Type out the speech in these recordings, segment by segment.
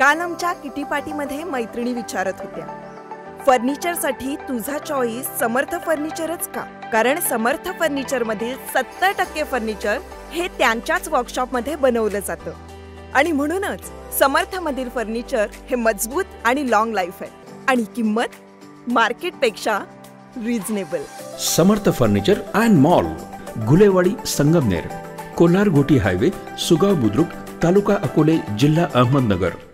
काल आमच्या किटी पार्टीमध्ये मैत्रिणी विचारत होत्या, फर्निचरसाठी तुझा चॉईस समर्थ फर्निचरच का? कारण समर्थ फर्निचर मधील 70% फर्निचर हे त्यांच्याच वर्कशॉपमध्ये बनवलं जातं आणि म्हणूनच समर्थ मधील फर्निचर हे मजबूत आणि लॉंग लाईफ आहे आणि किंमत मार्केटपेक्षा reasonable. Samarth furniture and mall, Gulewadi, Sangamner, Kolar गोटी हायवे, सुगाव बुद्रुक, तालुका अकोले, जिल्हा अहमदनगर।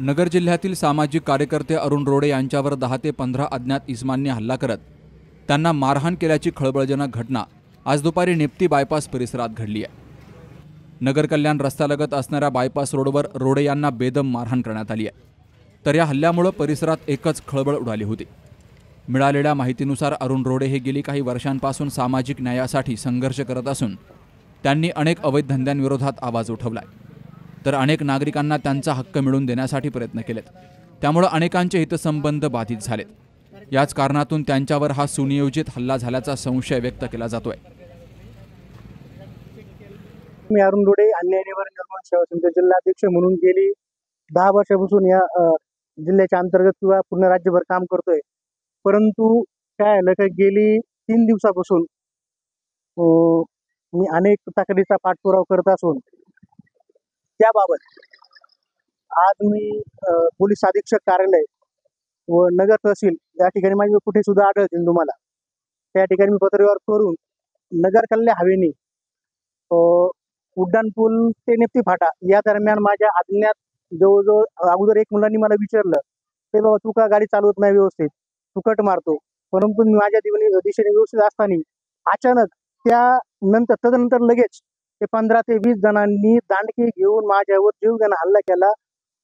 नगर जिल्ह्यातील सामाजिक कार्यकर्ते अरुण रोडे यांच्यावर 10 ते 15 अज्ञात इस्मांनी हल्ला करत त्यांना मारहाण केल्याची खळबळजनक घटना आज दुपारी निप्ती बायपास परिसरात घडली आहे। नगर कल्याण रस्त्यालगत असणाऱ्या बायपास रोडवर रोडे यांना बेदम मारहाण करण्यात आली आहे। तर या हल्ल्यामुळे परिसरात एकच खळबळ उडाली होती। मिळालेल्या माहितीनुसार अरुण रोडे हे गेली काही वर्षांपासून सामाजिक न्यायासाठी संघर्ष करत असून त्यांनी अनेक अवैध धंद्यांविरोधात आवाज उठवलाय, तर अनेक नागरिकांना त्यांचा हक्क मिळवून देण्यासाठी प्रयत्न केलेत। त्यामुळे अनेकांचे हितसंबंध बाधित झालेत। याच कारणातून त्यांच्यावर हा सुनियोजित हल्ला झाल्याचा संशय व्यक्त केला जातोय। मी अरुण रोडे, अन्याय निवारण निर्माण सेवा समिती जिल्हाध्यक्ष म्हणून गेली 10 वर्षापासून या जिल्ह्याच्या अंतर्गत किंवा पूर्ण राज्यभर काम करतोय। परंतु काय झालं की गेली 3 दिवसापासून मी अनेक तक्रारीचा पाठपुरावा करत असून त्याबाबत आज मी पोलीस अधीक्षक कार्यालय व नगर तहसील या ठिकाणी माझे कुठे सुद्धा आढळतील तुम्हाला, त्या ठिकाणी मी पत्रव्यवहार करून नगर कल्याण हवेली उड्डाण पूल ते निप्ती फाटा या दरम्यान माझ्या अज्ञात जवळजवळ अगोदर एक मुलांनी मला विचारलं ते बाबा तू का गाडी चालवत नाही व्यवस्थित, तू कट मारतो। परंतु मी माझ्या दिशेने व्यवस्थित असताना अचानक तदनंतर लगेच ते 15 ते 20 जणांनी दांडके घेऊन माझ्यावर जीवघेणा हल्ला केला।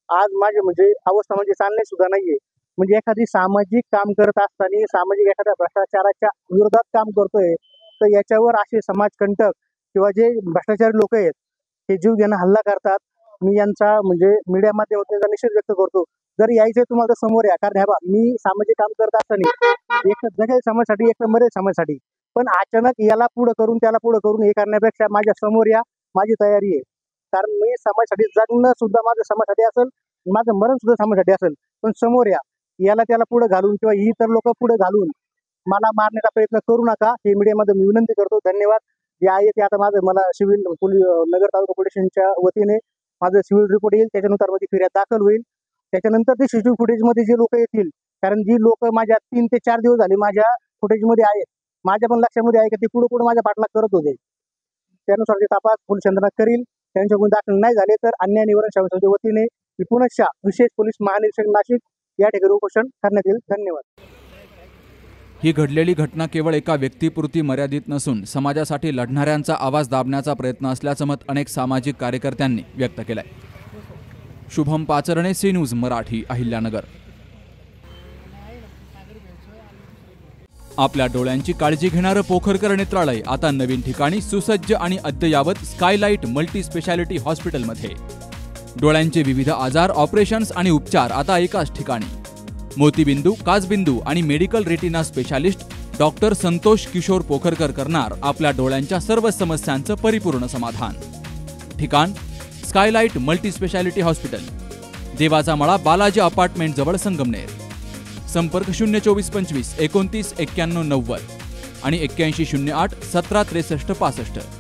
आज माझे अवस्था चालणे सुद्धा नाहीये। म्हणजे एखादी सामाजिक काम करत असताना सामाजिक एखाद्या भ्रष्टाचाराच्या विरोधात काम करतोय तर याच्यावर असे समाजकंटक किंवा जे भ्रष्टाचारी लोक आहेत हे जीवघेणा हल्ला करतात। मी यांचा मीडिया माध्यमातून निषेध व्यक्त करतो। जर यायचं तुम्हाला तर समोर या, कारण मी सामाजिक काम करत असताना एक जगेल समाजासाठी एक मरेल समाजासाठी, पण अचानक याला पुढे करून त्याला पुढे करून हे करण्यापेक्षा माझ्या समोर या, माझी तयारी आहे। कारण मी समाजासाठी जगणं सुद्धा माझं समाजासाठी असेल, माझं मरण सुद्धा समाजासाठी असेल, पण समोर या, याला त्याला पुढे घालून किंवा इतर लोक पुढे घालून मला मारण्याचा प्रयत्न करू नका, हे मीडियामध्ये मी विनंती करतो। धन्यवाद। जे आहे ते आता मला सिव्हिल नगर तालुका पोलीस स्टेशनच्या वतीने माझं सिव्हिल रिपोर्ट येईल, त्याच्यानुसार माझी फिर्याद दाखल होईल। त्याच्यानंतर ते सीसीटीव्ही फुटेजमध्ये जे लोक येतील, कारण जी लोक माझ्या 3 ते 4 दिवस झाले माझ्या फुटेजमध्ये आहेत, माझ्या पण लक्षामध्ये आहे की ते पुढे माझ्या पाठलाग करत होते, त्यानुसार ते तपास पोलीस यंत्रणा करील। त्यांच्या गुन्हे दाखल नाही झाले तर अन्याय निवारण सेवा समितीच्या वतीने मी पुनश्च विशेष पोलीस महानिरीक्षक नाशिक या ठिकाणी उपोषण करण्यात येईल। धन्यवाद। ही घडलेली घटना केवळ एका व्यक्तीपुरती मर्यादित नसून समाजासाठी लढणाऱ्यांचा आवाज दाबण्याचा प्रयत्न असल्याचं मत अनेक सामाजिक कार्यकर्त्यांनी व्यक्त केलंय। Shubham Pacharne, C News Marathi, Ahilyanagar. आपल्या डोळ्यांची काळजी घेणारं पोखरकर नेत्रालय आता नवीन ठिकाणी सुसज्ज आणि अद्ययावत स्कायलाइट मल्टी स्पेशालिटी हॉस्पिटलमध्ये। डोळ्यांचे विविध आजार, ऑपरेशन्स आणि उपचार आता एकाच ठिकाणी। मोतीबिंदू, काचबिंदू आणि medical retina specialist doctor Santosh Kishor Pokharkar करणार आपल्या डोळ्यांच्या सर्व समस्यांचं परिपूर्ण समाधान। ठिकाण स्कायलाइट मल्टी स्पेशालिटी हॉस्पिटल, देवाचा मळा, बालाजी अपार्टमेंट जवळ, संगमनेर। संपर्क 02425 29 91 90 आणि 8108 17 63 65।